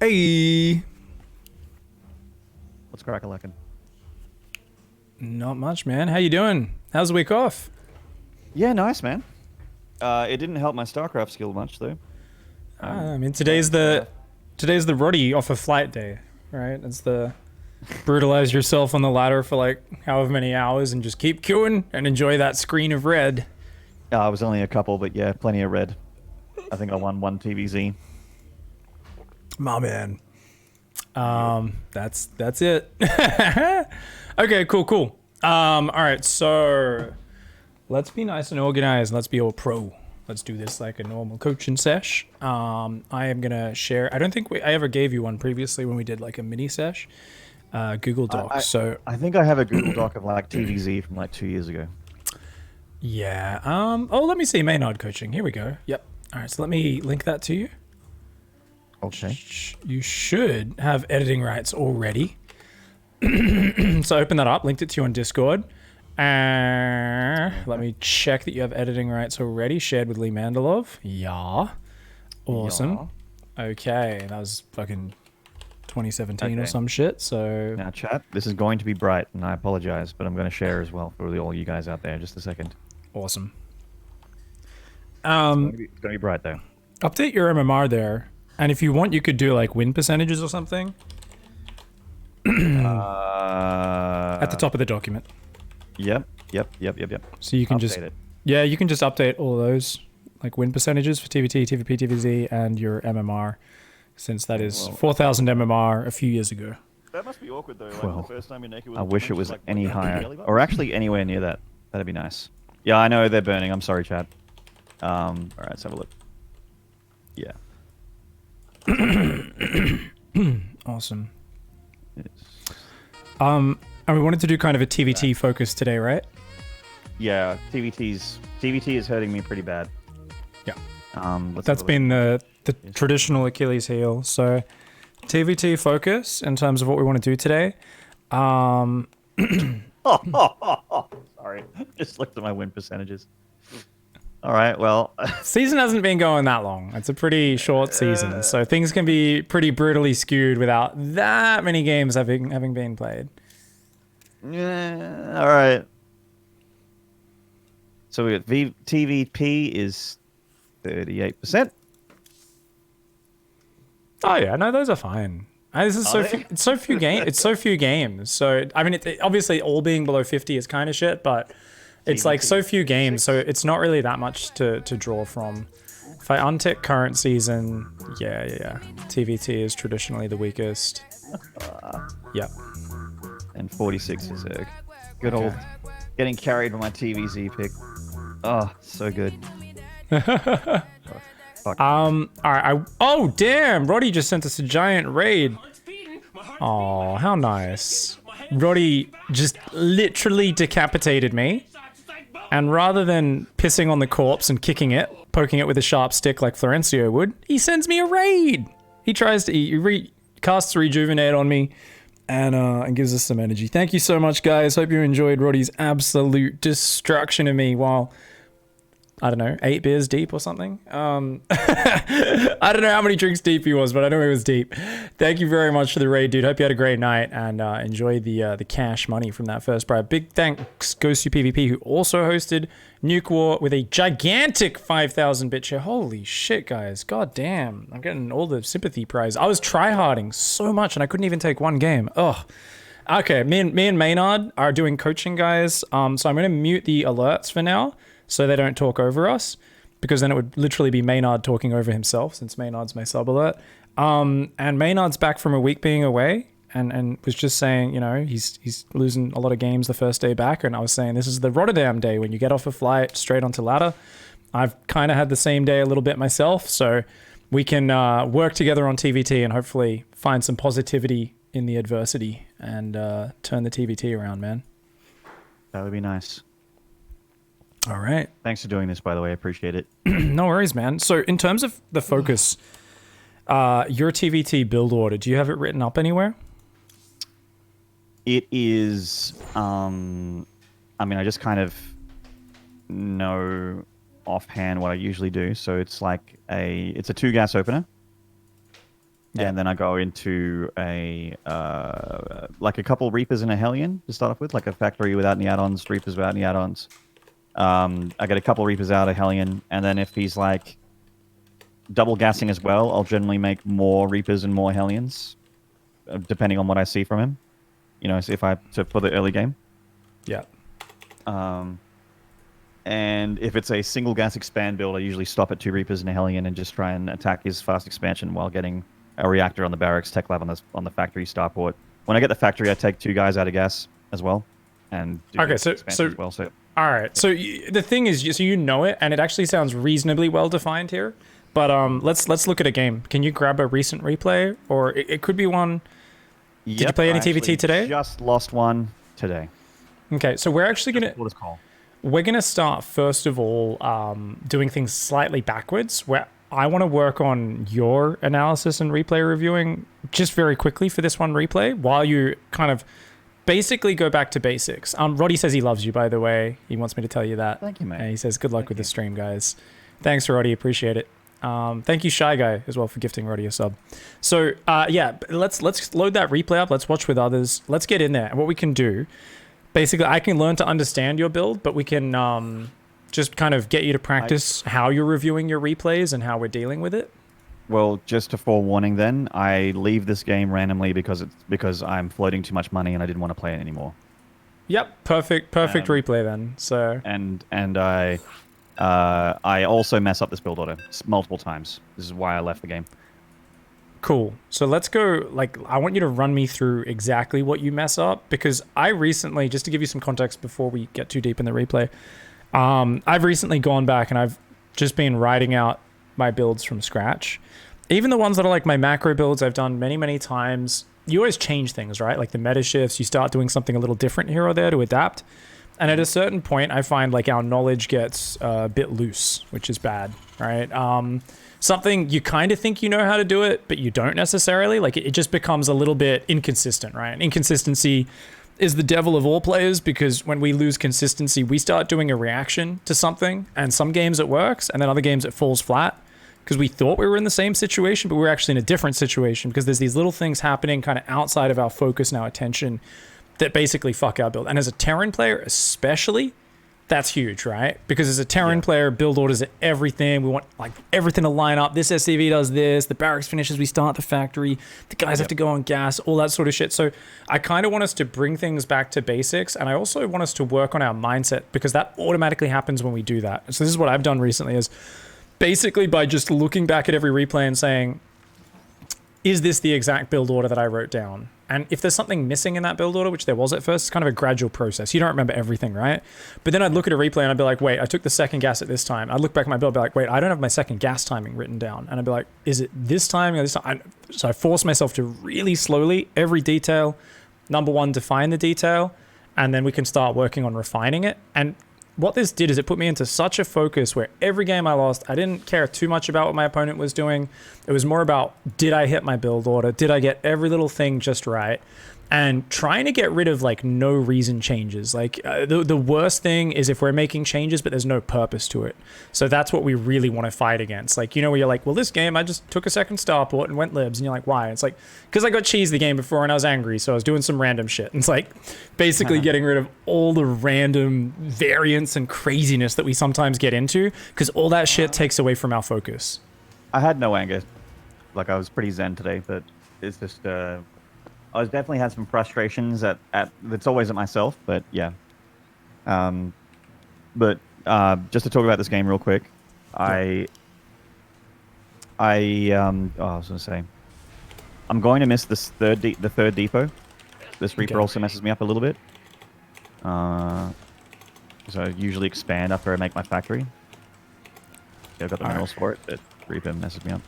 Hey, What's crack-a-lackin'? not much, man. How you doing? How's the week off? Yeah, nice, man. It didn't help my StarCraft skill much, though. I mean, Playing StarCraft. today's the Roddy off a flight day, right? It's the brutalize yourself on the ladder for like however many hours and just keep queuing and enjoy that screen of red. I was only a couple, but yeah, plenty of red. I think I won one TVZ. My man. Yep. That's it. Okay, cool. All right, so let's be nice and organized. Let's be all pro. Let's do this like a normal coaching sesh. I am gonna share. I don't think I ever gave you one previously when we did like a mini sesh. Google I, I, Docs. So I think I have a Google Doc of like TVZ from like 2 years ago. yeah. Oh, let me see Maynard coaching. Here we go. Yep. All right. So let me link that to you. Okay. You should have editing rights already. So open that up. Linked it to you on Discord. Let me check that you have editing rights already. Shared with Lee Mandalov. Yeah. Awesome. Yeah. Okay. That was fucking 2017 or Okay. some shit. So Now, chat, this is going to be bright, and I apologize, but I'm going to share as well for all you guys out there. Just a second. awesome. It's going to be bright, though. Update your MMR there. And if you want, you could do like win percentages or something at the top of the document. Yep. So you can Update just, it. yeah, you can just update all those like win percentages for TVT, TVP, TVZ, and your MMR, since that is 4,000 MMR a few years ago. That must be awkward though. Like Well, the first time you're naked with I a wish it woman, was she's like, any "What, you higher, belly button?" or actually anywhere near that. That'd be nice. Yeah, I know they're burning. I'm sorry, chat. All right, let's have a look. Yeah. Awesome. It's- And we wanted to do kind of a TVT focus today, right? Yeah, TVT is hurting me pretty bad. Yeah. Let's That's have a been look. the traditional Achilles heel. So TVT focus in terms of what we want to do today. Sorry, just looked at my win percentages. All right, well, Season hasn't been going that long. It's a pretty short season, so things can be pretty brutally skewed without that many games having been played. yeah, all right. So we got TVP is 38%. Oh yeah, no, those are fine. This is Are so they? few, it's so few game. It's so few games. So I mean, obviously all being below 50 is kind of shit, but it's like so few games, so it's not really that much to draw from. If I untick current season, yeah, TVT is traditionally the weakest. Yep. And 46 is a good old getting carried by my TVZ pick. Oh, so good. Fuck. All right. Oh damn! Roddy just sent us a giant raid. Oh, how nice. Roddy just literally decapitated me. And rather than pissing on the corpse and kicking it, poking it with a sharp stick like Florencio would, he sends me a raid. He tries to casts Rejuvenate on me and gives us some energy. Thank you so much, guys. Hope you enjoyed Roddy's absolute destruction of me while, I don't know, 8 beers deep or something. I don't know how many drinks deep he was, but I know he was deep. Thank you very much for the raid, dude. Hope you had a great night and enjoy the cash money from that first bribe. Big thanks goes to PvP, who also hosted Nuke War with a gigantic 5,000 bit share. Holy shit, guys. God damn. I'm getting all the sympathy prize. I was tryharding so much and I couldn't even take one game. Ugh. Okay, me and Maynard are doing coaching, guys. So I'm going to mute the alerts for now, so they don't talk over us, because then it would literally be Maynard talking over himself, since Maynard's my sub alert. And Maynard's back from a week being away and was just saying, you know, he's losing a lot of games the first day back. And I was saying, this is the Rotterdam day when you get off a flight straight onto ladder. I've kind of had the same day a little bit myself, so we can work together on TVT and hopefully find some positivity in the adversity and turn the TVT around, man. That would be nice. All right. Thanks for doing this, by the way. I appreciate it. No worries, man. So in terms of the focus, your TVT build order, do you have it written up anywhere? It is, I mean, I just kind of know offhand what I usually do. So it's like it's a 2 gas opener. Yeah. And then I go into like a couple Reapers and a Hellion to start off with, like a factory without any add-ons, Reapers without any add-ons. I get a couple Reapers out of Hellion, and then if he's like double gassing as well, I'll generally make more Reapers and more Hellions, depending on what I see from him. You know, so for the early game. Yeah. And if it's a single gas expand build, I usually stop at 2 Reapers and a Hellion and just try and attack his fast expansion while getting a reactor on the barracks, tech lab on the factory starport. When I get the factory, I take 2 guys out of gas as well, and do Okay, so as well. So all right. So the thing is, so you know it, and it actually sounds reasonably well defined here. But let's look at a game. Can you grab a recent replay, or it could be one? Did you play any TVT today? Just lost one today. Okay, so we're actually gonna. What is called? We're going to start, first of all, doing things slightly backwards, where I want to work on your analysis and replay reviewing just very quickly for this one replay, while you kind of basically go back to basics. Roddy says he loves you, by the way. He wants me to tell you that. Thank you, mate. And he says, good luck with the stream, guys. Thanks, Roddy. Appreciate it. Thank you, Shy Guy, as well, for gifting Roddy a sub. So, yeah, let's load that replay up. Let's watch with others. Let's get in there. And what we can do... Basically, I can learn to understand your build, but we can just kind of get you to practice how you're reviewing your replays and how we're dealing with it. Well, just a forewarning then, I leave this game randomly because I'm floating too much money and I didn't want to play it anymore. Yep, perfect replay then. So and I also mess up this build order multiple times. This is why I left the game. Cool. So let's go, like, I want you to run me through exactly what you mess up, because I recently, just to give you some context before we get too deep in the replay, I've recently gone back and I've just been writing out my builds from scratch. Even the ones that are like my macro builds I've done many, many times. You always change things, right? Like the meta shifts, you start doing something a little different here or there to adapt. And at a certain point, I find like our knowledge gets a bit loose, which is bad, right? Something you kind of think you know how to do it, but you don't necessarily. Like it just becomes a little bit inconsistent, right? And inconsistency is the devil of all players, because when we lose consistency, we start doing a reaction to something, and some games it works, and then other games it falls flat because we thought we were in the same situation, but we were actually in a different situation because there's these little things happening kind of outside of our focus and our attention that basically fuck our build. And as a Terran player especially, that's huge, right? Because as a Terran player, build orders are everything. We want like everything to line up. This SCV does this. The barracks finishes. We start the factory. The guys have to go on gas. All that sort of shit. So I kind of want us to bring things back to basics, and I also want us to work on our mindset, because that automatically happens when we do that. So this is what I've done recently: is basically by just looking back at every replay and saying, is this the exact build order that I wrote down? And if there's something missing in that build order, which there was at first, it's kind of a gradual process. You don't remember everything, right? But then I'd look at a replay and I'd be like, wait, I took the second gas at this time. I'd look back at my build and be like, wait, I don't have my second gas timing written down. And I'd be like, is it this timing or this time? So I force myself to really slowly, every detail, number one, define the detail, and then we can start working on refining it. And what this did is it put me into such a focus where every game I lost, I didn't care too much about what my opponent was doing. It was more about, did I hit my build order? Did I get every little thing just right? And trying to get rid of like no reason changes. Like the worst thing is if we're making changes but there's no purpose to it. So that's what we really want to fight against. Like, you know, where you're like, well, this game I just took a second starport and went libs, and you're like, why? It's like, because I got cheesed the game before and I was angry, so I was doing some random shit. And it's like basically getting rid of all the random variance and craziness that we sometimes get into, because all that shit takes away from our focus. I had no anger. Like, I was pretty zen today, but it's just I was definitely had some frustrations at it's always at myself, but yeah. But just to talk about this game real quick, I was gonna say, I'm going to miss this the third depot. This Reaper also messes me up a little bit. So I usually expand after I make my factory. Yeah, I've got the minerals for it, but Reaper messes me up.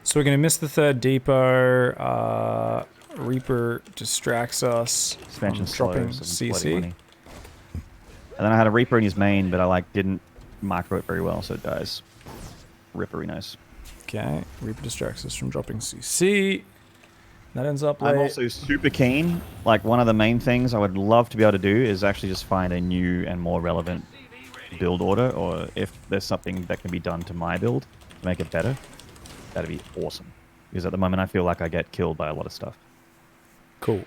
So we're gonna miss the third depot. Reaper distracts us Expansion from dropping slows, CC. And then I had a Reaper in his main, but I didn't micro it very well, so it dies. Rippery nice. Okay, Reaper distracts us from dropping CC. That ends up late. I'm also super keen. Like, one of the main things I would love to be able to do is actually just find a new and more relevant build order, or if there's something that can be done to my build to make it better, that'd be awesome. Because at the moment I feel like I get killed by a lot of stuff. Cool.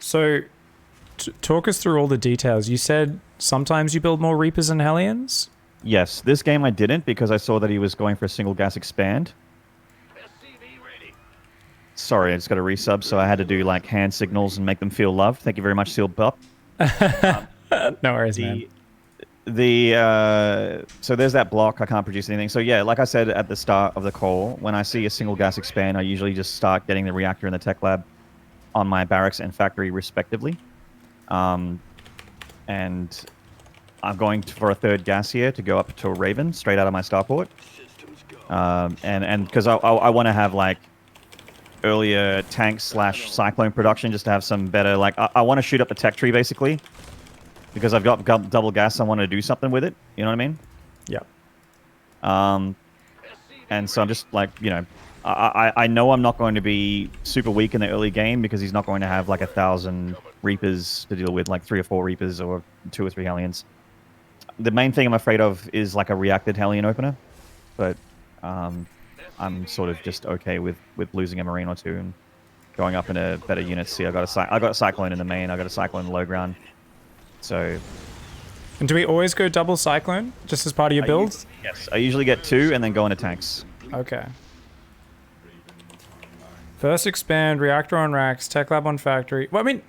So, talk us through all the details. You said sometimes you build more Reapers and Hellions? Yes, this game I didn't because I saw that he was going for a single gas expand. Sorry, I just got a resub, so I had to do like hand signals and make them feel love. Thank you very much, Sealed Pup. No worries, man. So there's that block. I can't produce anything. So yeah, like I said at the start of the call, when I see a single gas expand, I usually just start getting the reactor and the tech lab on my barracks and factory respectively. And I'm going for a third gas here to go up to a Raven straight out of my starport. And because I want to have like earlier tank / cyclone production just to have some better, like I want to shoot up the tech tree basically. Because I've got double gas, I want to do something with it. You know what I mean? Yeah. And so I'm just like, you know, I know I'm not going to be super weak in the early game because he's not going to have like 1,000 Reapers to deal with, like 3 or 4 Reapers or 2 or 3 Hellions. The main thing I'm afraid of is like a reacted Hellion opener, but I'm sort of just okay with losing a Marine or 2 and going up in a better unit. See, I got a Cyclone in the main, I got a Cyclone in the low ground. So, and do we always go double Cyclone just as part of your builds? Yes, I usually get 2 and then go into tanks. Okay. First expand, reactor on racks, tech lab on factory. Well, I mean,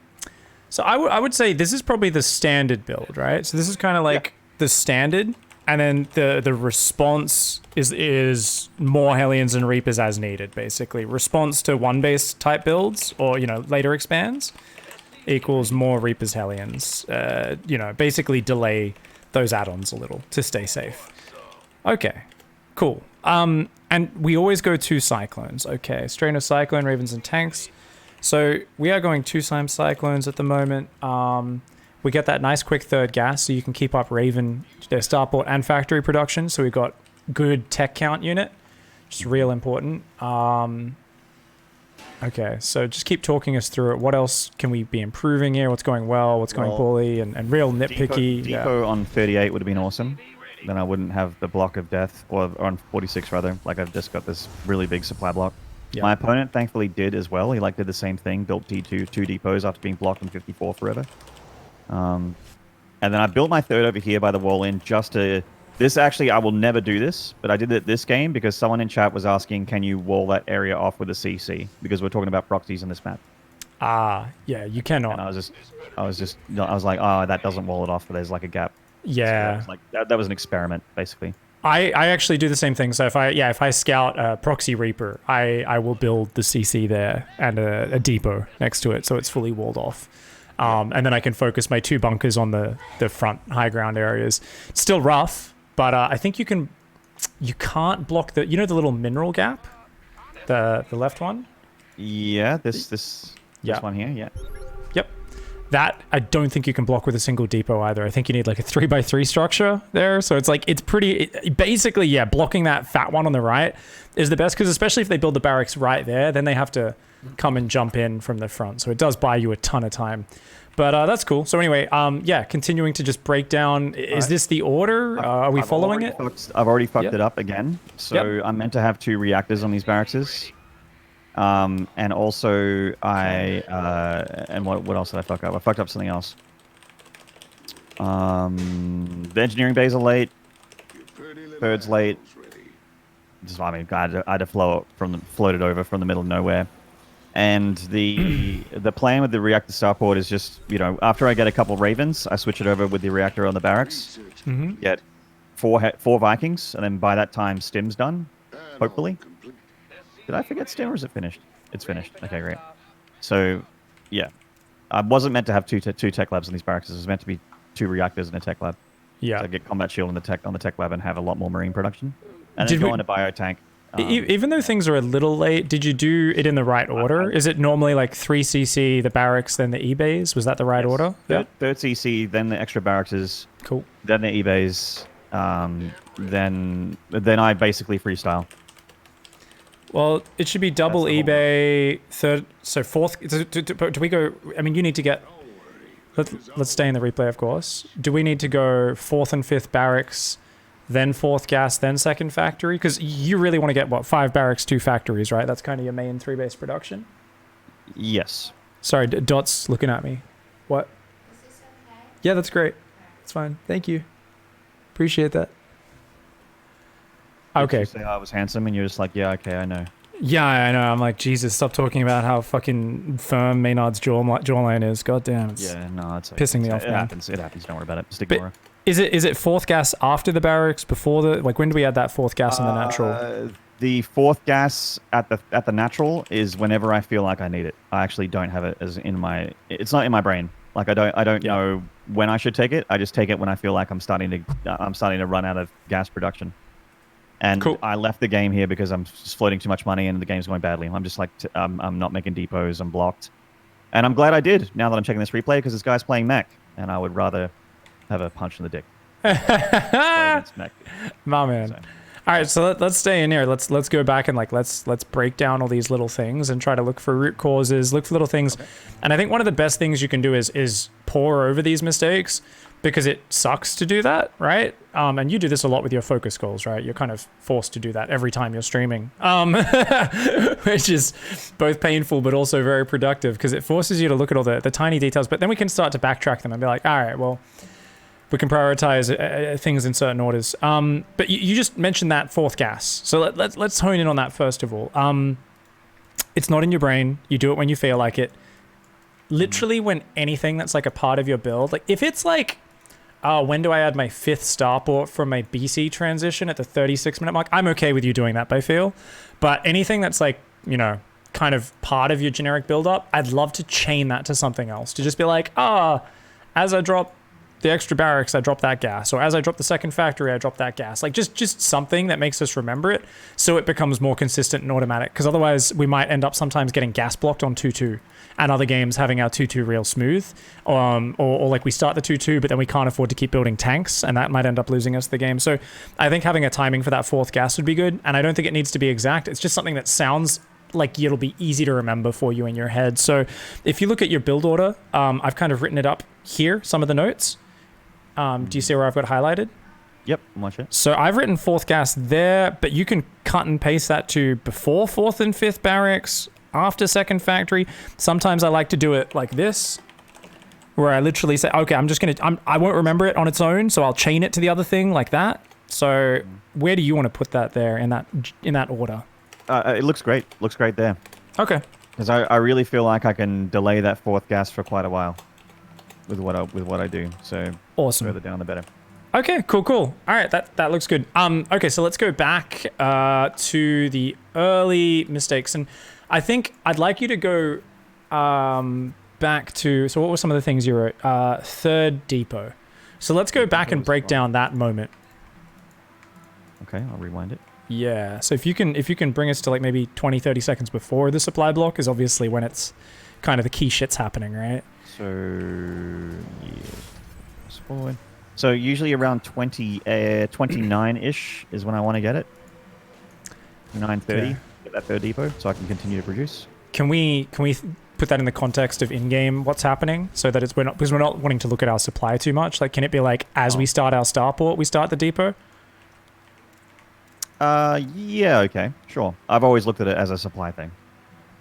so I would say this is probably the standard build, right? So this is kind of like the standard, and then the response is more Hellions and Reapers as needed, basically. Response to 1-base type builds, or, you know, later expands, equals more Reapers Hellions. You know, basically delay those add-ons a little to stay safe. Okay, cool. And we always go 2 Cyclones. Okay, strain of Cyclone, Ravens and tanks. So we are going 2 times Cyclones at the moment. We get that nice quick third gas, so you can keep up Raven, their starport and factory production. So we've got good tech count unit, which is real important. Okay, so just keep talking us through it. What else can we be improving here? What's going well? What's going poorly? And real nitpicky. Depot on 38 would have been awesome. Then I wouldn't have the block of death, or on 46 rather. Like I've just got this really big supply block. Yep. My opponent thankfully did as well. He like did the same thing, built T2 2 depots after being blocked on 54 forever. And then I built my third over here by the wall in just to... This actually, I will never do this, but I did it this game because someone in chat was asking, can you wall that area off with a CC? Because we're talking about proxies on this map. Yeah, you cannot. And I was like, oh, that doesn't wall it off, but there's like a gap. Yeah. So like that was an experiment, basically. I actually do the same thing. So if I scout a proxy Reaper, I will build the CC there and a depot next to it, so it's fully walled off. And then I can focus my 2 bunkers on the front high ground areas. It's still rough, but I think you can't block the little mineral gap, the left one. Yeah, this one here. Yeah. Yep. That I don't think you can block with a single depot either. I think you need like a 3x3 structure there. So it's like, basically, yeah, blocking that fat one on the right is the best, because especially if they build the barracks right there, then they have to come and jump in from the front. So it does buy you a ton of time. But that's cool. So anyway, yeah, continuing to just break down. Is this the order? Are we following it? I've already fucked it up again. So I'm meant to have 2 reactors on these barracks. And also and what else did I fuck up? I fucked up something else. The engineering bays are late. Third's late. I mean, I had to float it over from the middle of nowhere. And the plan with the reactor starport is just, you know, after I get a couple Ravens, I switch it over with the reactor on the barracks. Get 4 Vikings, and then by that time, Stim's done, hopefully. Did I forget Stim, or is it finished? It's finished. Okay, great. So, yeah. I wasn't meant to have two tech labs in these barracks. It was meant to be 2 reactors and a tech lab. Yeah. So I get combat shield on the tech lab and have a lot more marine production. And then go into biotank. Even though things are a little late, did you do it in the right order? Is it normally like 3cc, the barracks, then the e-bays? Was that the right order? Third cc, then the extra barracks. Cool. Then the e-bays. Then I basically freestyle. Well, it should be double eBay, third, so fourth. Do we go? I mean, you need to get. Let's stay in the replay, of course. Do we need to go 4th and 5th barracks, then fourth gas, then second factory? Because you really want to get, what, 5 barracks, 2 factories, right? That's kind of your main 3-base production. Yes. Sorry, Dot's looking at me. What? Is this okay? Yeah, that's great. It's fine. Thank you. Appreciate that. Did Okay. you say I was handsome, and you're just like, yeah, okay, I know. Yeah, I know. I'm like, Jesus, stop talking about how fucking firm Maynard's jawline is. God damn, it's Yeah, no, it's pissing me off, It man. happens. It happens. Don't worry about it. Just ignore it. Is it fourth gas after the barracks, before the, like, when do we add that fourth gas in the natural? The fourth gas at the natural is whenever I feel like I need it. I actually don't have it as in my. It's not in my brain. Like I don't know when I should take it. I just take it when I feel like I'm starting to run out of gas production. And Cool. I left the game here because I'm just floating too much money and the game's going badly. I'm just like, I'm not making depots. I'm blocked. And I'm glad I did now that I'm checking this replay because this guy's playing mech. And I would rather have a punch in the dick. Play against mech. My man. So. All right, so let's stay in here. Let's go back and like let's break down all these little things and try to look for root causes, look for little things. Okay. And I think one of the best things you can do is pour over these mistakes because it sucks to do that, right? And you do this a lot with your focus goals, right? You're kind of forced to do that every time you're streaming, which is both painful but also very productive because it forces you to look at all the tiny details. But then we can start to backtrack them and be like, all right, well, we can prioritize things in certain orders. But you just mentioned that fourth gas. So let's hone in on that first of all. It's not in your brain. You do it when you feel like it. Literally when anything that's like a part of your build, like if it's like, when do I add my 5th starport from my BC transition at the 36-minute mark? I'm okay with you doing that by feel. But anything that's like, you know, kind of part of your generic build-up, I'd love to chain that to something else. To just be like, as I drop the extra barracks, I drop that gas. Or as I drop the second factory, I drop that gas. Like just something that makes us remember it so it becomes more consistent and automatic. Because otherwise we might end up sometimes getting gas blocked on 2-2 and other games having our 2-2 real smooth. Or like we start the 2-2, but then we can't afford to keep building tanks and that might end up losing us the game. So I think having a timing for that fourth gas would be good. And I don't think it needs to be exact. It's just something that sounds like it'll be easy to remember for you in your head. So if you look at your build order, I've kind of written it up here, some of the notes. Do you see where I've got highlighted? Yep, I'm watching it. So I've written fourth gas there, but you can cut and paste that to before 4th and 5th barracks, after second factory. Sometimes I like to do it like this, where I literally say, okay, I won't remember it on its own, so I'll chain it to the other thing like that. So where do you want to put that there in that order? It looks great. Looks great there. Okay. Because I really feel like I can delay that fourth gas for quite a while with what I do. So Awesome. Further down the better. Okay, cool. All right, that looks good. Okay, so let's go back to the early mistakes, and I think I'd like you to go back to. So, what were some of the things you wrote? 3rd depot. So let's go back and break down that moment. Okay, I'll rewind it. Yeah. So if you can bring us to like maybe 20, 30 seconds before the supply block is obviously when it's kind of the key shit's happening, right? So forward. So usually around 29-ish is when I want to get it. 9:30, Yeah. get that 3rd depot, so I can continue to produce. Can we put that in the context of in-game what's happening, so that it's because we're not wanting to look at our supply too much. Like, can it be like as we start our starport, we start the depot? Yeah, okay, sure. I've always looked at it as a supply thing.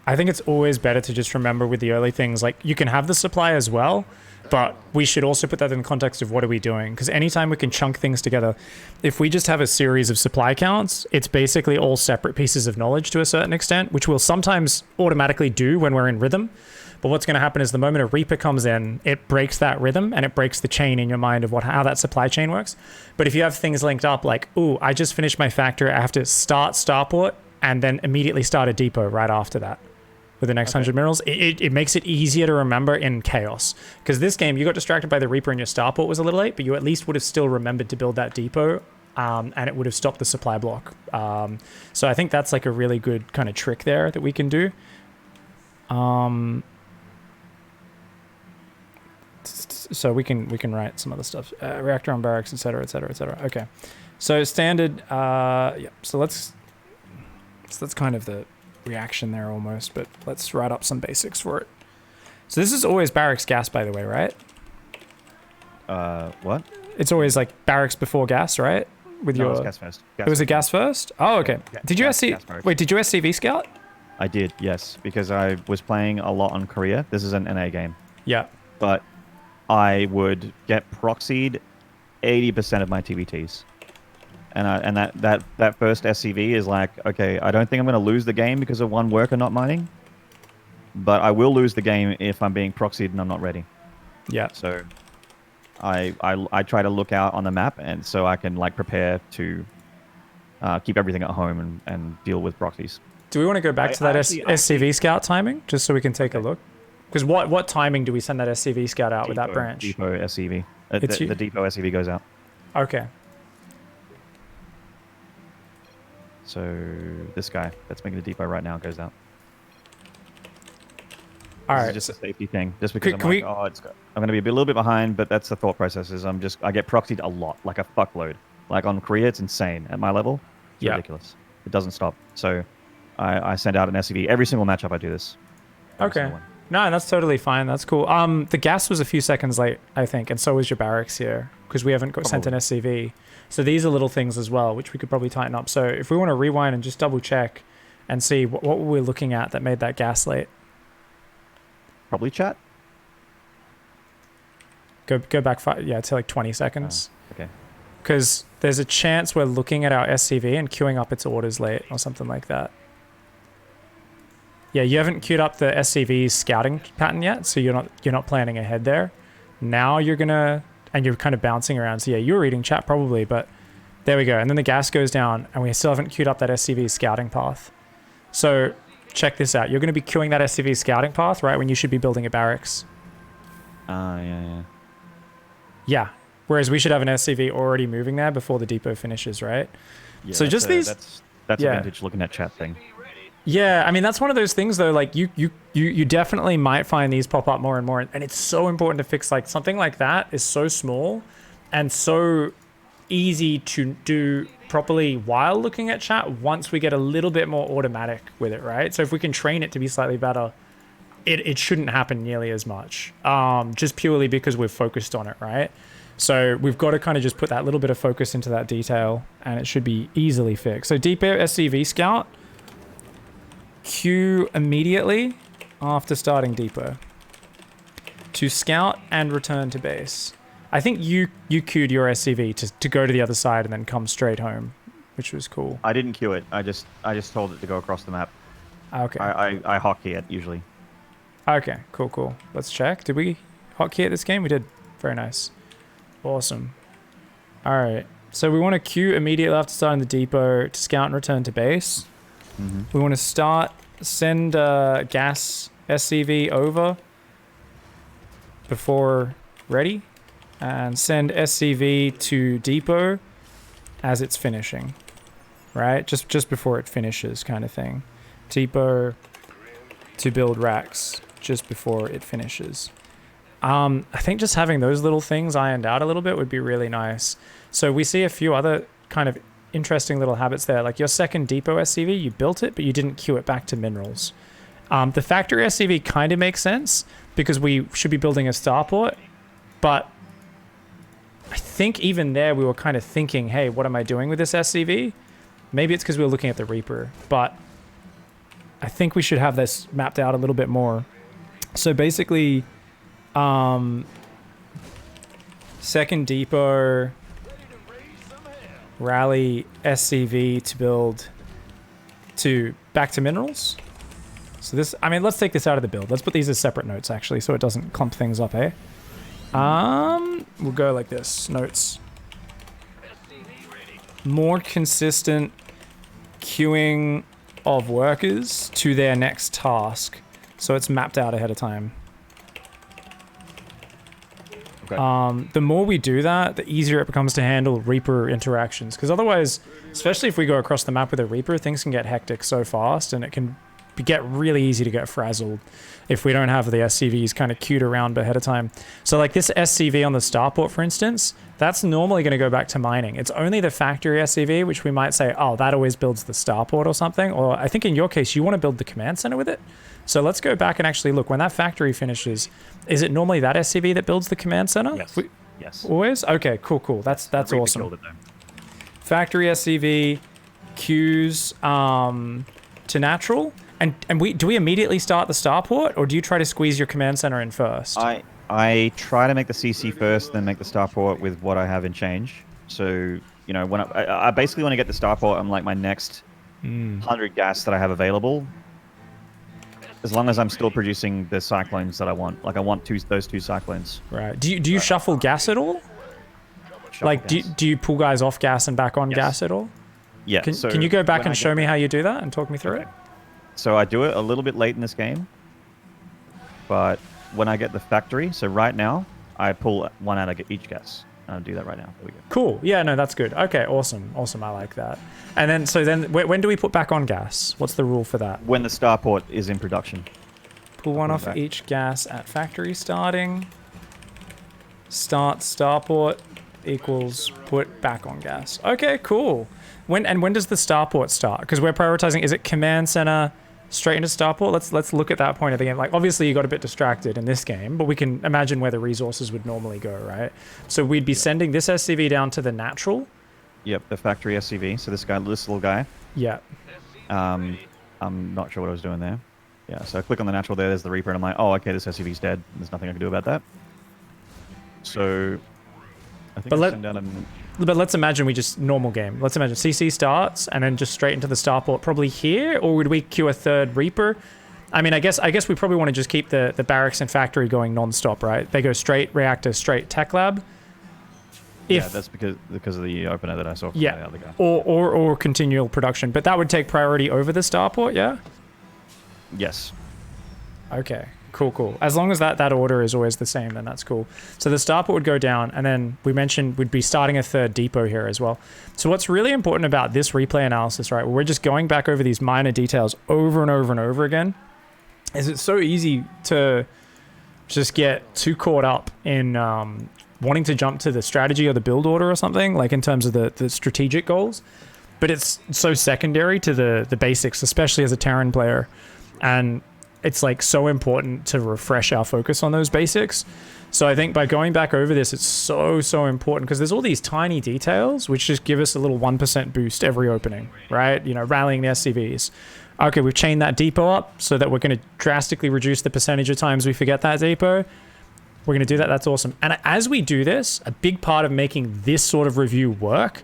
I think it's always better to just remember with the early things, like you can have the supply as well, but we should also put that in the context of what are we doing? Because anytime we can chunk things together, if we just have a series of supply counts, it's basically all separate pieces of knowledge to a certain extent, which we'll sometimes automatically do when we're in rhythm. But what's going to happen is the moment a Reaper comes in, it breaks that rhythm and it breaks the chain in your mind of how that supply chain works. But if you have things linked up like, ooh, I just finished my factory, I have to start starport and then immediately start a depot right after that with the next 100 minerals, it makes it easier to remember in chaos. Because this game, you got distracted by the Reaper and your starport was a little late, but you at least would have still remembered to build that depot, and it would have stopped the supply block. So I think that's like a really good kind of trick there that we can do. So we can write some other stuff. Reactor on barracks, etc., etc., etc. Okay. So standard, yeah. So that's kind of the reaction there almost, but let's write up some basics for it. So this is always barracks gas, by the way, right? What? It's always like barracks before gas, right? with No, your? it was gas first. It was a gas first. Oh, okay. Did you gas mode. Wait, did you SCV scout? I did, yes, because I was playing a lot on Korea. This is an NA game. Yeah. But I would get proxied 80% of my TBTs. And that first SCV is like, okay, I don't think I'm going to lose the game because of one worker not mining. But I will lose the game if I'm being proxied and I'm not ready. Yeah. So I try to look out on the map, and so I can like prepare to keep everything at home and deal with proxies. Do we want to go back to that SCV scout timing, just so we can take a look? Because what timing do we send that SCV scout out with that branch? Depot SCV. The depot SCV goes out. Okay. So this guy that's making the depot right now goes out. All This right. is just a safety thing. Just because Can I'm we- I'm going to be a little bit behind, but that's the thought process. Is I get proxied a lot, like a fuckload. Like on Korea, it's insane. At my level, it's ridiculous. It doesn't stop. So I send out an SCV every single matchup. I do this. Every Okay. single one. No, that's totally fine. That's cool. The gas was a few seconds late, I think, and so was your barracks here, because we haven't sent an SCV. So these are little things as well, which we could probably tighten up. So if we want to rewind and just double check and see what were we looking at that made that gas late. Probably chat. Go back to like 20 seconds. Okay. Because there's a chance we're looking at our SCV and queuing up its orders late or something like that. Yeah, you haven't queued up the SCV's scouting pattern yet, so you're not planning ahead there. Now you're gonna, and you're kind of bouncing around. So yeah, you're reading chat probably, but there we go. And then the gas goes down, and we still haven't queued up that SCV's scouting path. So check this out. You're going to be queuing that SCV scouting path right when you should be building a barracks. Yeah. Yeah. Whereas we should have an SCV already moving there before the depot finishes, right? Yeah, So just these. That's Yeah. a vintage looking at chat thing. Yeah, I mean that's one of those things though. Like you definitely might find these pop up more and more, and it's so important to fix. Like something like that is so small, and so easy to do properly while looking at chat. Once we get a little bit more automatic with it, right? So if we can train it to be slightly better, it shouldn't happen nearly as much. Just purely because we've focused on it, right? So we've got to kind of just put that little bit of focus into that detail, and it should be easily fixed. So depot SCV scout. Queue immediately after starting depot to scout and return to base. I think you queued your SCV to go to the other side and then come straight home, which was cool. I didn't queue it. I just told it to go across the map. Okay. I hotkey it usually. Okay, cool. Let's check. Did we hotkey at this game? We did. Very nice. Awesome. All right. So we want to queue immediately after starting the depot to scout and return to base. Mm-hmm. We want to send gas SCV over before ready, and send SCV to depot as it's finishing, right? Just before it finishes, kind of thing. Depot to build racks just before it finishes. I think just having those little things ironed out a little bit would be really nice. So we see a few other kind of interesting little habits there. Like your second depot SCV, you built it, but you didn't queue it back to minerals. The factory SCV kind of makes sense because we should be building a starport, but I think even there we were kind of thinking, hey, what am I doing with this SCV? Maybe it's because we were looking at the Reaper, but I think we should have this mapped out a little bit more. So basically, second depot, rally SCV to build to back to minerals. So this, I mean, let's take this out of the build. Let's put these as separate notes actually, so it doesn't clump things up, eh? We'll go like this, notes. More consistent queuing of workers to their next task. So it's mapped out ahead of time. Okay. The more we do that, the easier it becomes to handle Reaper interactions. Because otherwise, especially if we go across the map with a Reaper, things can get hectic so fast, and it can get really easy to get frazzled if we don't have the SCVs kind of queued around ahead of time. So like this SCV on the starport, for instance, that's normally going to go back to mining. It's only the factory SCV, which we might say, oh, that always builds the starport or something. Or I think in your case, you want to build the command center with it. So let's go back and actually look. When that factory finishes, is it normally that SCV that builds the command center? Yes. Yes. Always? Okay, cool. That's awesome. factory SCV, queues to natural. And do we immediately start the starport, or do you try to squeeze your command center in first? I try to make the CC first, then make the starport with what I have in change. So, you know, when I basically want to get the starport on like my next 100 gas that I have available, as long as I'm still producing the cyclones that I want. Like I want those two cyclones. Right. Do you shuffle gas at all? Shuffle Like gas. do you pull guys off gas and back on gas at all? Yeah. Can you go back and show me how you do that and talk me through it? So I do it a little bit late in this game, but when I get the factory, so right now I pull one out of each gas. I'll do that right now. There we go. Cool. Yeah, no, that's good. Okay, awesome. Awesome. I like that. And then when do we put back on gas? What's the rule for that? When the starport is in production. Pull one off each gas at factory starting. Start starport equals put back on gas. Okay, cool. When does the starport start? Because we're prioritizing, is it command center straight into starport? Let's look at that point of the game. Like obviously you got a bit distracted in this game, but we can imagine where the resources would normally go, right? So we'd be sending this SCV down to the natural. Yep, the factory SCV. So this little guy. Yeah. I'm not sure what I was doing there. Yeah, so I click on the natural there's the Reaper, and I'm like, oh, okay, this SCV's dead. There's nothing I can do about that. So I think I send down But let's imagine we just normal game. Let's imagine CC starts and then just straight into the starport, probably here, or would we queue a third Reaper? I mean, I guess we probably want to just keep the barracks and factory going non-stop, right? They go straight reactor, straight tech lab. Yeah, that's because of the opener that I saw from the other guy. Or continual production, but that would take priority over the starport, yeah? Yes. Okay. Cool. As long as that order is always the same, then that's cool. So the starport would go down, and then we mentioned we'd be starting a third depot here as well. So what's really important about this replay analysis, right, where we're just going back over these minor details over and over and over again, is it's so easy to just get too caught up in wanting to jump to the strategy or the build order or something, like in terms of the strategic goals. But it's so secondary to the basics, especially as a Terran player. And it's like so important to refresh our focus on those basics. So I think by going back over this, it's so important because there's all these tiny details which just give us a little 1% boost every opening, right? You know, rallying the SCVs. Okay, we've chained that depot up so that we're going to drastically reduce the percentage of times we forget that depot. We're going to do that. That's awesome. And as we do this, a big part of making this sort of review work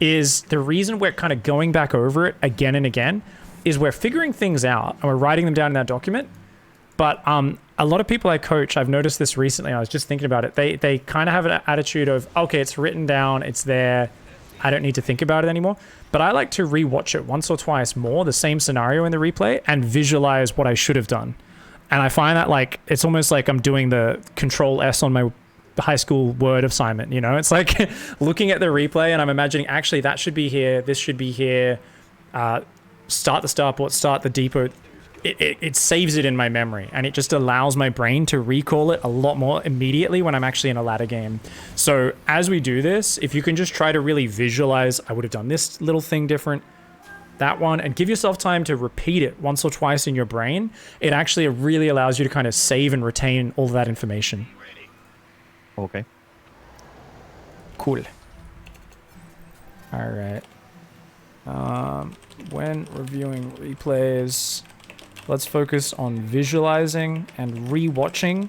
is the reason we're kind of going back over it again and again is we're figuring things out and we're writing them down in that document. But a lot of people I coach, I've noticed this recently, I was just thinking about it, they kind of have an attitude of, okay, it's written down, it's there, I don't need to think about it anymore. But I like to rewatch it once or twice more, the same scenario in the replay, and visualize what I should have done. And I find that like, it's almost like I'm doing the Control S on my high school Word assignment, you know? It's like looking at the replay and I'm imagining, actually, that should be here, this should be here, start the starport, start the depot. It saves it in my memory and it just allows my brain to recall it a lot more immediately when I'm actually in a ladder game. So as we do this, if you can just try to really visualize, I would have done this little thing different, that one, and give yourself time to repeat it once or twice in your brain, it actually really allows you to kind of save and retain all of that information. Okay. Cool. All right. When reviewing replays, let's focus on visualizing and rewatching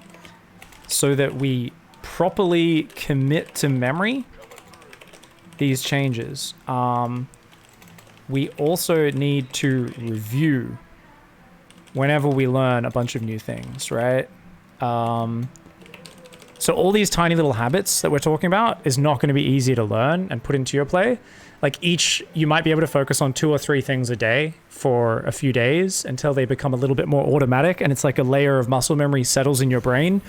so that we properly commit to memory these changes. We also need to review whenever we learn a bunch of new things, right? So all these tiny little habits that we're talking about is not going to be easy to learn and put into your play. Like you might be able to focus on 2 or 3 things a day for a few days until they become a little bit more automatic, and it's like a layer of muscle memory settles in your brain.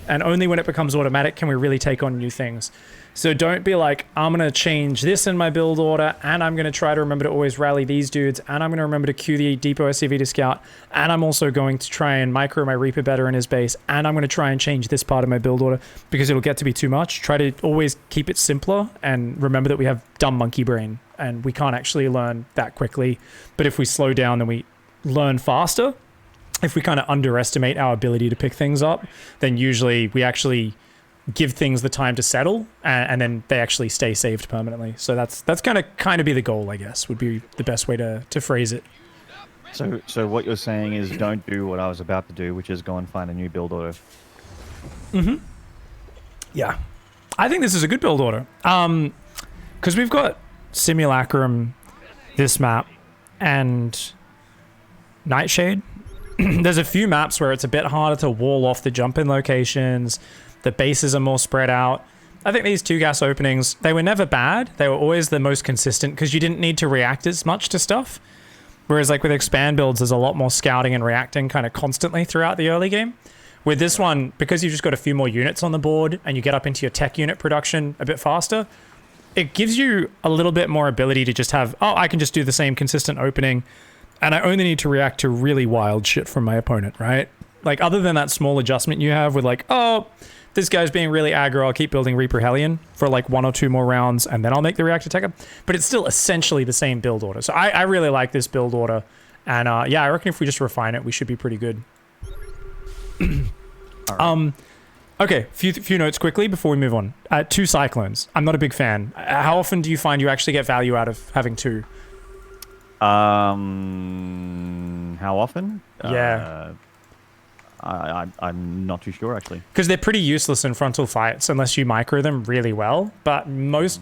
And only when it becomes automatic can we really take on new things. So don't be like, I'm going to change this in my build order, and I'm going to try to remember to always rally these dudes, and I'm going to remember to queue the depot SCV to scout, and I'm also going to try and micro my Reaper better in his base, and I'm going to try and change this part of my build order because it'll get to be too much. Try to always keep it simpler and remember that we have dumb monkey brain and we can't actually learn that quickly. But if we slow down, then we learn faster. If we kind of underestimate our ability to pick things up, then usually we actually give things the time to settle, and then they actually stay saved permanently. So that's gonna kind of be the goal, I guess, would be the best way to phrase it. So what you're saying is don't do what I was about to do, which is go and find a new build order. Yeah. I think this is a good build order. Because we've got Simulacrum, this map, and Nightshade. There's a few maps where it's a bit harder to wall off the jump-in locations. The bases are more spread out. I think these 2 gas openings, they were never bad. They were always the most consistent because you didn't need to react as much to stuff. Whereas like with expand builds, there's a lot more scouting and reacting kind of constantly throughout the early game. With this one, because you've just got a few more units on the board and you get up into your tech unit production a bit faster, it gives you a little bit more ability to just have, oh, I can just do the same consistent opening and I only need to react to really wild shit from my opponent, right? Like other than that small adjustment you have with like, oh, this guy's being really aggro, I'll keep building Reaper Hellion for like 1 or 2 more rounds and then I'll make the reactor attacker. But it's still essentially the same build order. So I really like this build order. And yeah, I reckon if we just refine it, we should be pretty good. Right. Okay, few notes quickly before we move on. 2 Cyclones. I'm not a big fan. How often do you find you actually get value out of having 2? How often? Yeah. I'm not too sure, actually. Because they're pretty useless in frontal fights unless you micro them really well. But most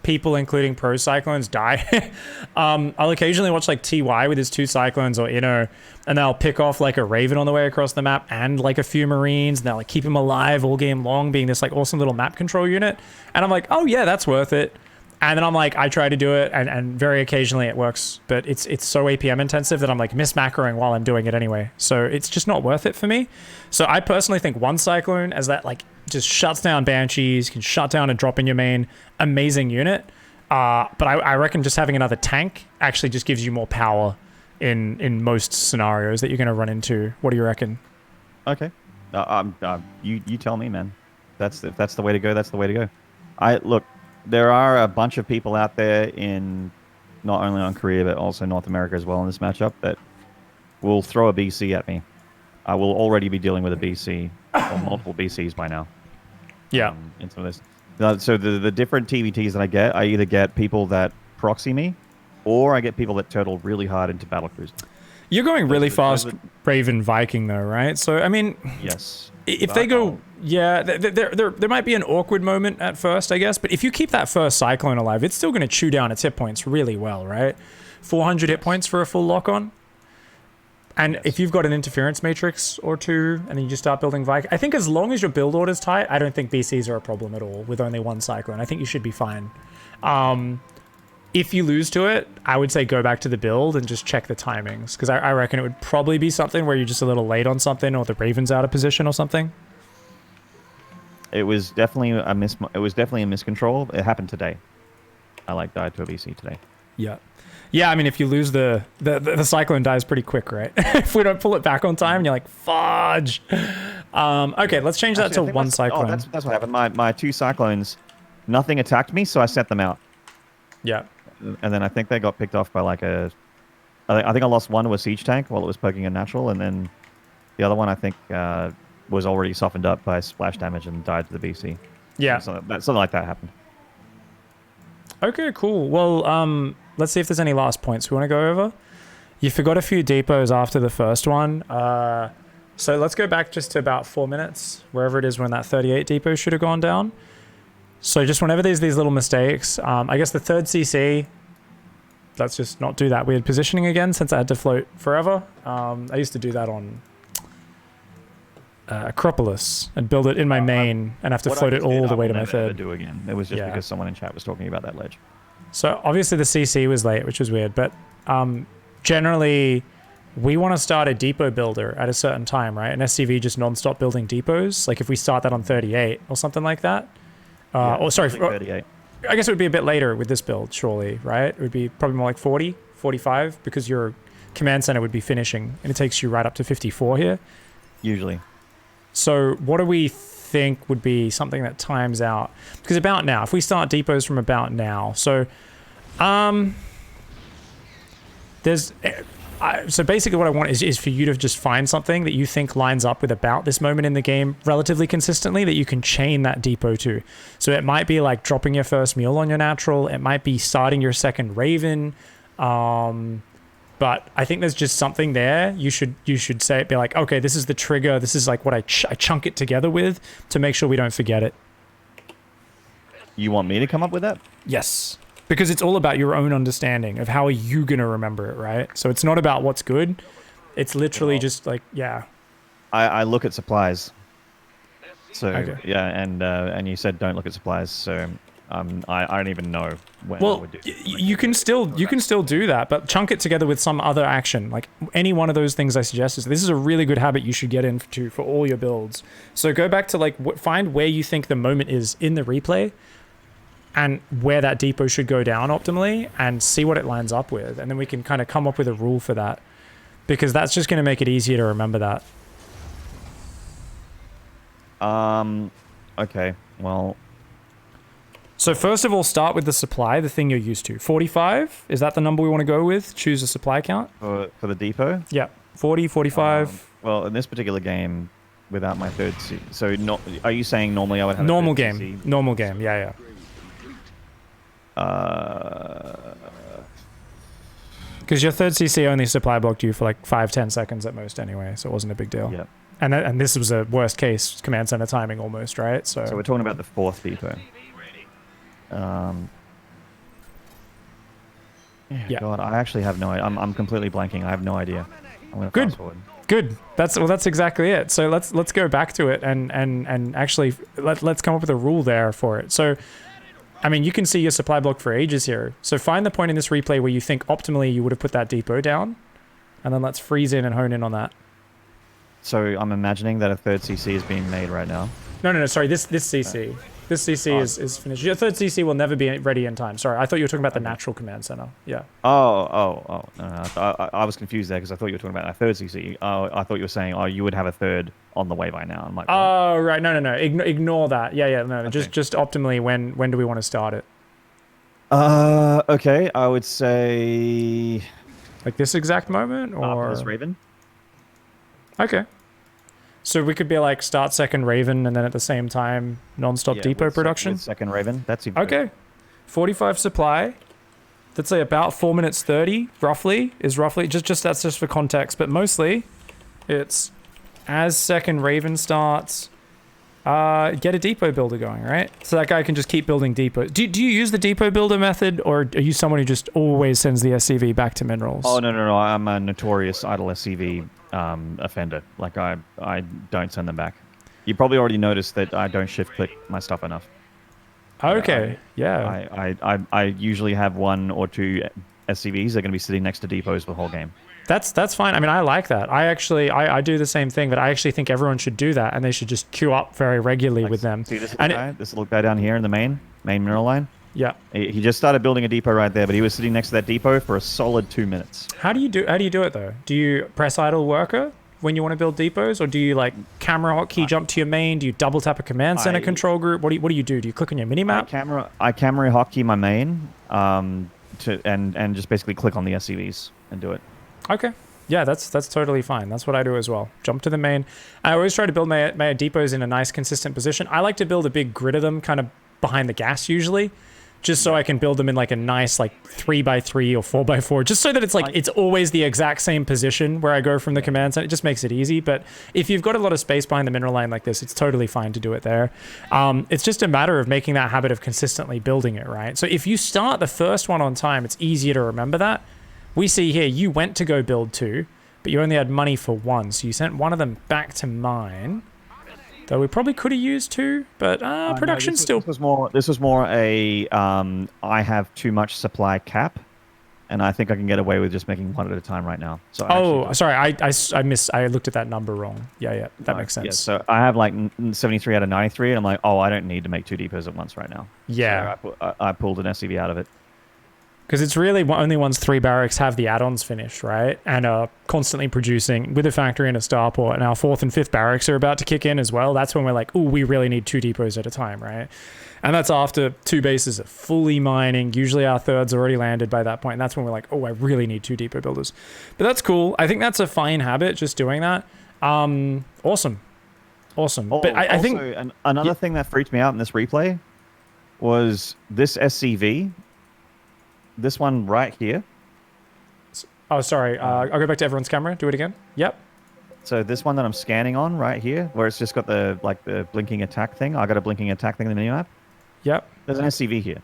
people, including pro Cyclones, die. I'll occasionally watch like TY with his 2 Cyclones or Inno, and they'll pick off like a Raven on the way across the map and like a few Marines, and they'll like keep him alive all game long, being this like awesome little map control unit. And I'm like, oh yeah, that's worth it. And then I'm like, I try to do it, and very occasionally it works, but it's so APM intensive that I'm like mismacroing while I'm doing it anyway. So it's just not worth it for me. So I personally think 1 Cyclone as that like just shuts down Banshees, can shut down and drop in your main, amazing unit. But I reckon just having another tank actually just gives you more power in most scenarios that you're going to run into. What do you reckon? Okay, you tell me, man. If that's the way to go, that's the way to go. Look. There are a bunch of people out there in not only on Korea but also North America as well in this matchup that will throw a BC at me. I will already be dealing with a BC or multiple BCs by now. Yeah. In some of this. So the different TVTs that I either get people that proxy me, or I get people that turtle really hard into battlecruiser. You're going really fast Raven Viking though, right? So I mean, yes. If they go, yeah, there might be an awkward moment at first, I guess. But if you keep that first Cyclone alive, it's still going to chew down its hit points really well, right? 400 hit points for a full lock-on. And yes. If you've got an interference matrix or 2, and then you just start building Viking, I think as long as your build order's tight, I don't think BCs are a problem at all with only 1 Cyclone. I think you should be fine. If you lose to it, I would say go back to the build and just check the timings, because I reckon it would probably be something where you're just a little late on something, or the Raven's out of position or something. It was definitely a miscontrol. It happened today. I died to a BC today. Yeah. Yeah, I mean, if you lose the Cyclone dies pretty quick, right? If we don't pull it back on time, you're like, fudge. Okay, let's change that to 1 Cyclone. Oh, that's what happened. My 2 Cyclones, nothing attacked me, so I sent them out. Yeah. And then I think they got picked off by like I think I lost 1 to a siege tank while it was poking a natural, and then the other one I think was already softened up by splash damage and died to the BC. Yeah. Something like that happened. Okay, cool. Well, let's see if there's any last points we want to go over. You forgot a few depots after the first one. So let's go back just to about 4 minutes, wherever it is when that 38 depot should have gone down. So just whenever there's these little mistakes, I guess the 3rd CC, let's just not do that weird positioning again since I had to float forever. I used to do that on Acropolis and build it in my main and have to float it all the way to my 3rd. Do again. It was just because someone in chat was talking about that ledge. So obviously the CC was late, which was weird, but generally we want to start a depot builder at a certain time, right? An SCV just non-stop building depots. Like if we start that on 38 or something like that. Or sorry, 38. I guess it would be a bit later with this build, surely, right? It would be probably more like 40, 45, because your command center would be finishing, and it takes you right up to 54 here. Usually. So what do we think would be something that times out? Because about now, if we start depots from about now, so there's So basically what I want is for you to just find something that you think lines up with about this moment in the game relatively consistently that you can chain that depot to. So it might be like dropping your first mule on your natural. It might be starting your second Raven. But I think there's just something there. You should say it, be like, okay, this is the trigger. This is like what I chunk it together with to make sure we don't forget it. You want me to come up with that? Yes. Because it's all about your own understanding of how are you going to remember it, right? So it's not about what's good. It's literally just like, yeah. I look at supplies. So, Okay. yeah, and you said don't look at supplies, so I don't even know when I Well, would do you can still do that, but chunk it together with some other action. Like any one of those things I suggested. So this is a really good habit you should get into for all your builds. So go back to like find where you think the moment is in the replay and where that depot should go down optimally and see what it lines up with. And then we can kind of come up with a rule for that because that's just going to make it easier to remember that. Okay, well... So first of all, start with the supply, the thing you're used to. 45, is that the number we want to go with? Choose a supply count? For the depot? Yeah, 40, 45. Well, in this particular game, without my third C... So, are you saying normally I would have Normal a third game. CC? Normal game, yeah. Because your third CC only supply blocked you for like 5-10 seconds at most anyway, so it wasn't a big deal. Yeah. And this was a worst case command center timing almost, right? So we're talking about the fourth depot. Yeah. God, I actually have no idea. I'm completely blanking. I have no idea. I'm gonna Good. fast forward. Good. That's exactly it. So let's go back to it and actually let's come up with a rule there for it. So I mean, you can see your supply block for ages here. So find the point in this replay where you think optimally you would have put that depot down, and then let's freeze in and hone in on that. So I'm imagining that a third CC is being made right now. No, sorry, this CC. This CC is finished. Your third CC will never be ready in time. Sorry, I thought you were talking about the natural command center. Yeah. Oh. No, I was confused there because I thought you were talking about a third CC. Oh, I thought you were saying, you would have a third on the way by now. I'm like, oh, right. No. Ignore that. Yeah. No. Okay. Just optimally, when do we want to start it? Okay. I would say Like this exact moment, after or this Raven. Okay. So we could be like start second Raven and then at the same time non-stop depot production. With second Raven. That's okay. 45 supply. Let's say about 4 minutes 30 roughly just that's just for context, but mostly it's as second Raven starts, get a depot builder going, right? So that guy can just keep building depots. Do you use the depot builder method, or are you someone who just always sends the SCV back to minerals? Oh no! I'm a notorious idle SCV offender. Like I don't send them back. You probably already noticed that I don't shift click my stuff enough. Okay. Yeah. I usually have 1 or 2 SCVs that are going to be sitting next to depots the whole game. That's fine. I mean, I like that. I do the same thing, but I actually think everyone should do that, and they should just queue up very regularly with them. See this little guy? This little guy down here in the main mineral line? Yeah. He just started building a depot right there, but he was sitting next to that depot for a solid 2 minutes. How do you do it though? Do you press idle worker when you want to build depots, or do you like camera hotkey jump to your main? Do you double tap a command center control group? What do you do? Do you click on your minimap? I camera hotkey my main and just basically click on the SCVs and do it. Okay. Yeah, that's totally fine. That's what I do as well. Jump to the main. I always try to build my depots in a nice, consistent position. I like to build a big grid of them kind of behind the gas usually, just so I can build them in like a nice like 3x3 or 4x4, just so that it's like it's always the exact same position where I go from the command center. It just makes it easy. But if you've got a lot of space behind the mineral line like this, it's totally fine to do it there. It's just a matter of making that habit of consistently building it, right? So if you start the first one on time, it's easier to remember that. We see here you went to go build 2, but you only had money for 1, so you sent one of them back to mine. Though we probably could have used 2, but production still. This was more a I have too much supply cap, and I think I can get away with just making 1 at a time right now. So sorry, I looked at that number wrong. Yeah, that makes sense. Yeah, so I have like 73 out of 93, and I'm like, I don't need to make 2 depots at once right now. Yeah. So I pulled an SCV out of it. Because it's really only once 3 barracks have the add-ons finished, right? And are constantly producing with a factory and a starport, and our 4th and 5th barracks are about to kick in as well. That's when we're like, oh, we really need 2 depots at a time, right? And that's after 2 bases are fully mining. Usually our 3rd's already landed by that point. And that's when we're like, oh, I really need 2 depot builders. But that's cool. I think that's a fine habit, just doing that. Awesome. Oh, but I think... Another thing that freaked me out in this replay was this SCV. This one right here. Oh, sorry. I'll go back to everyone's camera. Do it again. Yep. So this one that I'm scanning on right here, where it's just got the blinking attack thing. I got a blinking attack thing in the minimap. Yep. There's an SCV here.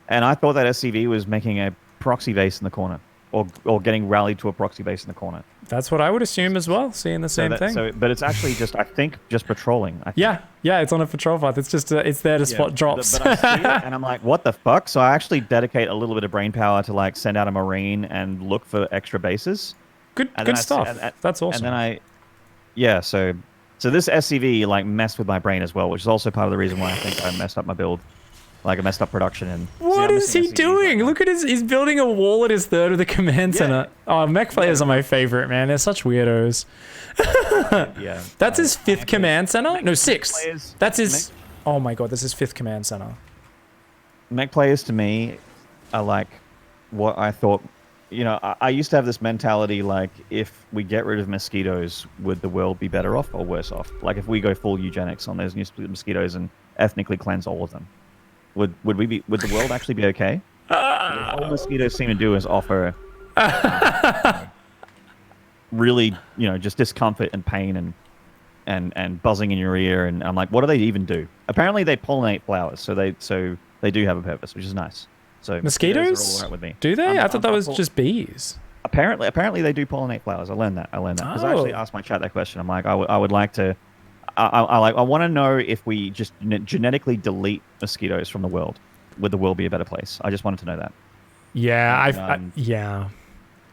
And I thought that SCV was making a proxy base in the corner. Or getting rallied to a proxy base in the corner. That's what I would assume as well, seeing the same thing. But it's actually just, I think, just patrolling. Yeah, it's on a patrol path. It's just, it's there to spot drops. But I see it, and I'm like, what the fuck? So I actually dedicate a little bit of brain power to like send out a Marine and look for extra bases. Good stuff. That's awesome. And then so this SCV like messed with my brain as well, which is also part of the reason why I think I messed up my build. Like, I messed up production. And what is he doing? Look at he's building a wall at his 3rd of the command center. Oh, mech players are my favorite, man. They're such weirdos. Yeah. That's his 5th command center? No, 6th. That's his... Oh my god, this is 5th command center. Mech players to me are like what I thought... You know, I used to have this mentality like, if we get rid of mosquitoes, would the world be better off or worse off? Like, if we go full eugenics on those new mosquitoes and ethnically cleanse all of them. Would the world actually be okay? All mosquitoes seem to do is offer really, just discomfort and pain and buzzing in your ear. And I'm like, what do they even do? Apparently, they pollinate flowers, so they do have a purpose, which is nice. So mosquitoes are all right with me. Do they? I thought that was just bees. Apparently, they do pollinate flowers. I learned that because I actually asked my chat that question. I'm like, I would like to. I want to know if we just genetically delete mosquitoes from the world, would the world be a better place? I just wanted to know that. Yeah, yeah.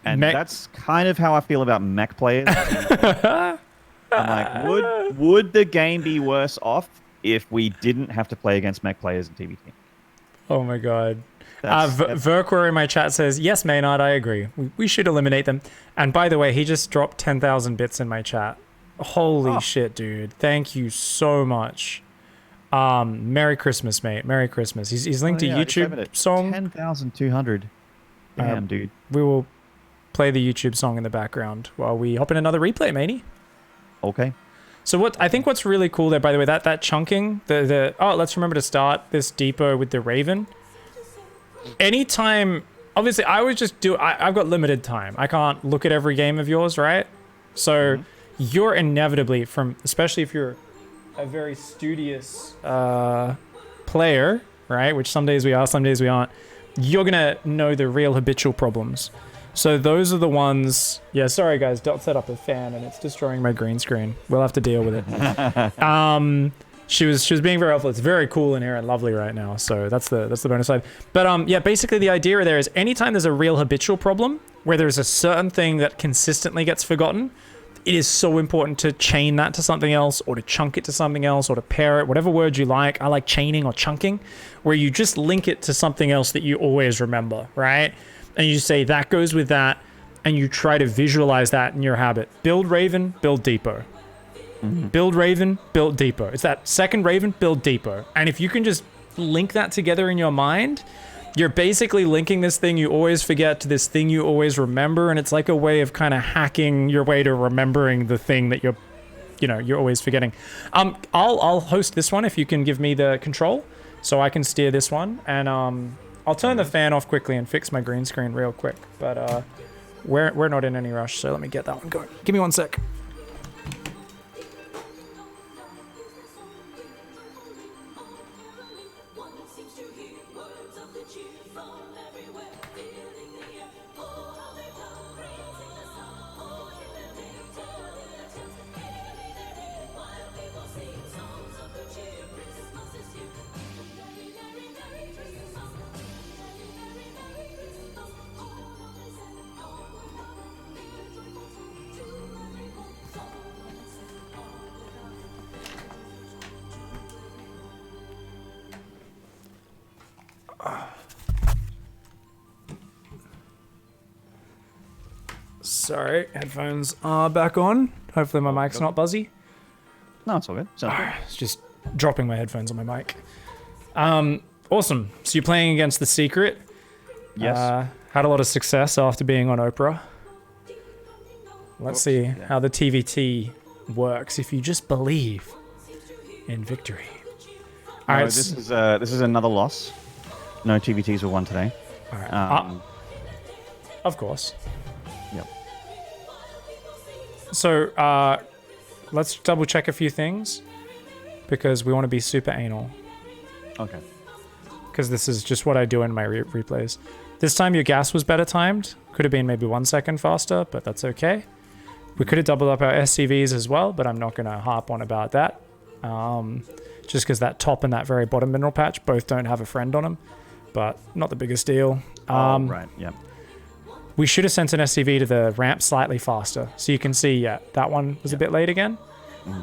And that's kind of how I feel about mech players. I'm like, would the game be worse off if we didn't have to play against mech players in TBT? Oh my god. Verquer in my chat says, yes, Maynard, I agree. We should eliminate them. And by the way, he just dropped 10,000 bits in my chat. Holy shit, dude. Thank you so much. Merry Christmas, mate. Merry Christmas. He's linked to YouTube song. 10,200. Damn, dude. We will play the YouTube song in the background while we hop in another replay, matey. Okay. So I think what's really cool there, by the way, that chunking, let's remember to start this depot with the Raven. Anytime, obviously, I would just I've got limited time. I can't look at every game of yours, right? So you're inevitably, especially if you're a very studious player, right? Which some days we are, some days we aren't. You're going to know the real habitual problems. So those are the ones... Yeah, sorry guys, Dot set up a fan and it's destroying my green screen. We'll have to deal with it. She was being very helpful. It's very cool in here and lovely right now. So that's the bonus side. But yeah, basically the idea there is anytime there's a real habitual problem where there's a certain thing that consistently gets forgotten, it is so important to chain that to something else or to chunk it to something else or to pair it, whatever word you like. I like chaining or chunking, where you just link it to something else that you always remember, right? And you say that goes with that, and you try to visualize that in your habit. Build Raven, build Depot. Build Raven, build Depot. It's that second Raven, build Depot. And if you can just link that together in your mind, you're basically linking this thing you always forget to this thing you always remember, and it's like a way of kind of hacking your way to remembering the thing that you're always forgetting. I'll host this one if you can give me the control, so I can steer this one, and I'll turn the fan off quickly and fix my green screen real quick. But we're not in any rush, so let me get that one going. Give me 1 sec. Sorry, headphones are back on. Hopefully my mic's not buzzy. No, it's all good. Sounds good. It's just dropping my headphones on my mic. Awesome. So you're playing against The Secret. Yes. Had a lot of success after being on Oprah. Let's see how the TVT works if you just believe in victory. All right. This is another loss. No TVTs were won today. All right. Of course. Yep. So let's double check a few things because we want to be super anal. Okay. Because this is just what I do in my replays. This time your gas was better timed. Could have been maybe 1 second faster, but that's okay. We could have doubled up our SCVs as well, but I'm not going to harp on about that. Just because that top and that very bottom mineral patch both don't have a friend on them. But not the biggest deal. Right, yeah. We should have sent an SCV to the ramp slightly faster. So you can see, yeah, that one was a bit late again.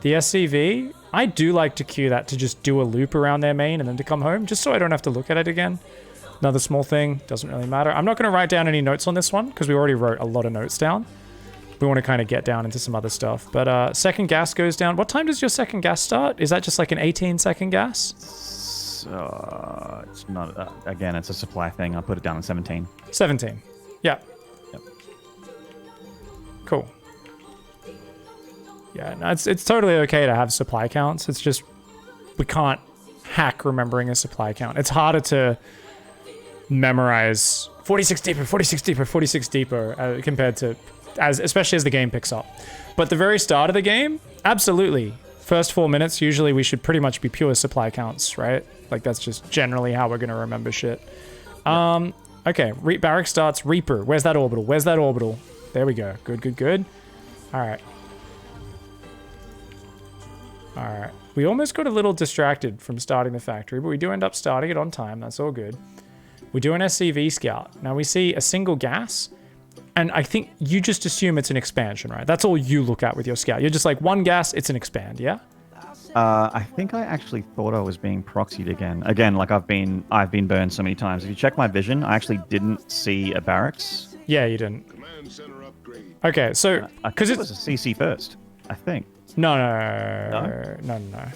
The SCV, I do like to queue that to just do a loop around their main and then to come home, just so I don't have to look at it again. Another small thing, doesn't really matter. I'm not going to write down any notes on this one because we already wrote a lot of notes down. We want to kind of get down into some other stuff. But second gas goes down. What time does your second gas start? Is that just like an 18-second gas? It's not, again, it's a supply thing. I'll put it down at 17. 17. Yeah. Yep. Cool. Yeah, no, it's totally okay to have supply counts. It's just we can't hack remembering a supply count. It's harder to memorize 46 deeper, 46 deeper, 46 deeper compared to especially as the game picks up. But the very start of the game, absolutely. First 4 minutes, usually we should pretty much be pure supply counts, right? Like that's just generally how we're going to remember shit. Okay, barrack starts Reaper. Where's that orbital? Where's that orbital? There we go. Good, good, good. All right. All right. We almost got a little distracted from starting the factory, but we do end up starting it on time. That's all good. We do an SCV scout. Now we see a single gas, and I think you just assume it's an expansion, right? That's all you look at with your scout. You're just like, one gas, it's an expand, yeah? I think I actually thought I was being proxied again. Again, like I've been burned so many times. If you check my vision, I actually didn't see a barracks. Yeah, you didn't. Okay, so because it was a CC first, I think. No.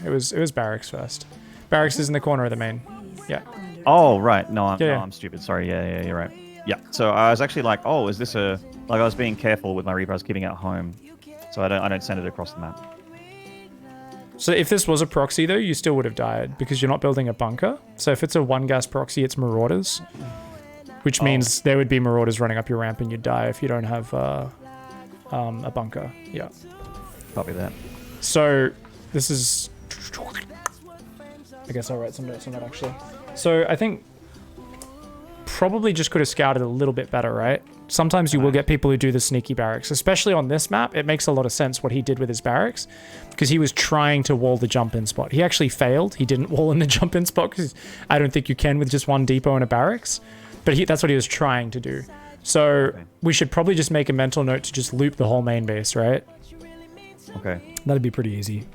It was barracks first. Barracks is in the corner of the main. Yeah. Oh right, no, I'm stupid. Sorry. Yeah, you're right. Yeah. So I was actually like, oh, is this I was being careful with my Reaper. I was keeping it at home, so I don't send it across the map. So if this was a proxy though, you still would have died because you're not building a bunker. So if it's a one gas proxy, it's marauders, which means there would be marauders running up your ramp and you'd die if you don't have a bunker. Yeah. Copy that. So this is. I guess I'll write some notes on that actually. So I think probably just could have scouted a little bit better, right? Sometimes you will get people who do the sneaky barracks, especially on this map. It makes a lot of sense what he did with his barracks because he was trying to wall the jump-in spot. He actually failed. He didn't wall in the jump-in spot because I don't think you can with just one depot and a barracks. But that's what he was trying to do. So we should probably just make a mental note to just loop the whole main base, right? Okay. That'd be pretty easy.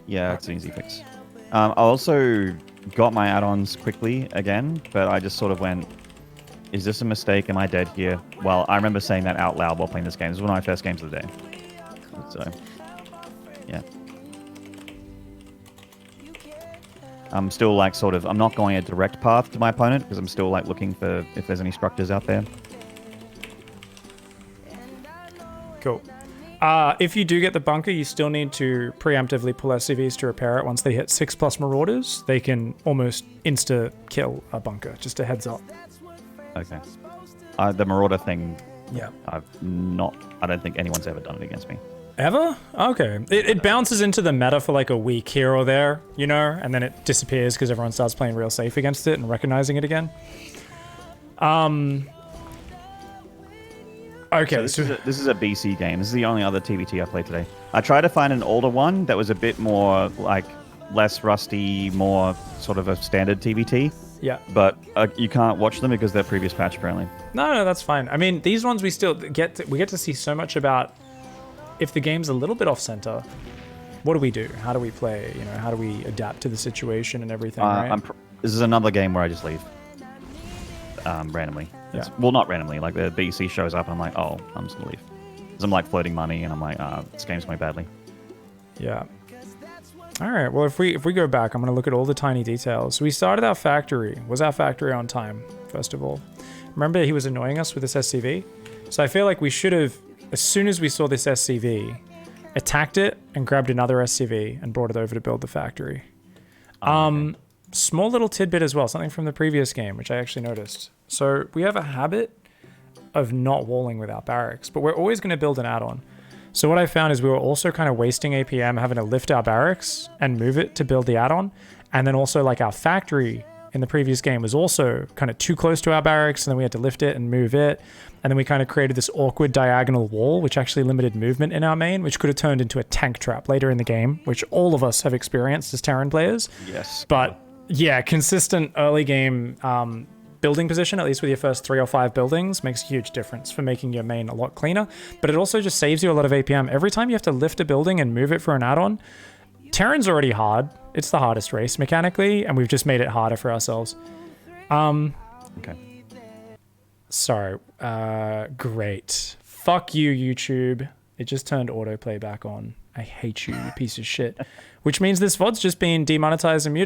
Yeah, it's an easy fix. I also got my add-ons quickly again, but I just sort of went, is this a mistake? Am I dead here? Well, I remember saying that out loud while playing this game. This was one of my first games of the day. So, yeah. I'm still like I'm not going a direct path to my opponent because I'm still like looking for if there's any structures out there. Cool. If you do get the bunker, you still need to preemptively pull SCVs to repair it. Once they hit 6+ marauders, they can almost insta-kill a bunker. Just a heads up. Okay. The marauder thing, yeah. I don't think anyone's ever done it against me. Ever? Okay. It bounces into the meta for like a week here or there, you know, and then it disappears because everyone starts playing real safe against it and recognizing it again. Okay, so this is a BC game. This is the only other TVT I played today. I tried to find an older one that was a bit more like less rusty, more sort of a standard TVT. Yeah. But you can't watch them because they're previous patch apparently. No, that's fine. I mean, these ones we still get to see so much about if the game's a little bit off center. What do we do? How do we play? You know, how do we adapt to the situation and everything? Right? This is another game where I just leave randomly. Yeah. Well, not randomly. Like the BC shows up, and I'm like, oh, I'm just gonna leave. Because I'm like floating money, and I'm like, this game's going badly. Yeah. All right. Well, if we go back, I'm going to look at all the tiny details. We started our factory. Was our factory on time, first of all? Remember, he was annoying us with this SCV? So I feel like we should have, as soon as we saw this SCV, attacked it and grabbed another SCV and brought it over to build the factory. Okay. Small little tidbit as well, something from the previous game, which I actually noticed. So we have a habit of not walling with our barracks, but we're always going to build an add-on. So what I found is we were also kind of wasting APM having to lift our barracks and move it to build the add-on. And then also like our factory in the previous game was also kind of too close to our barracks, and then we had to lift it and move it. And then we kind of created this awkward diagonal wall, which actually limited movement in our main, which could have turned into a tank trap later in the game, which all of us have experienced as Terran players. Yes. But yeah, consistent early game building position, at least with your first 3 or 5 buildings, makes a huge difference for making your main a lot cleaner. But it also just saves you a lot of APM. Every time you have to lift a building and move it for an add-on, Terran's already hard. It's the hardest race mechanically, and we've just made it harder for ourselves. Okay. Sorry. Great. Fuck you, YouTube. It just turned autoplay back on. I hate you, you piece of shit. Which means this VOD's just been demonetized and muted.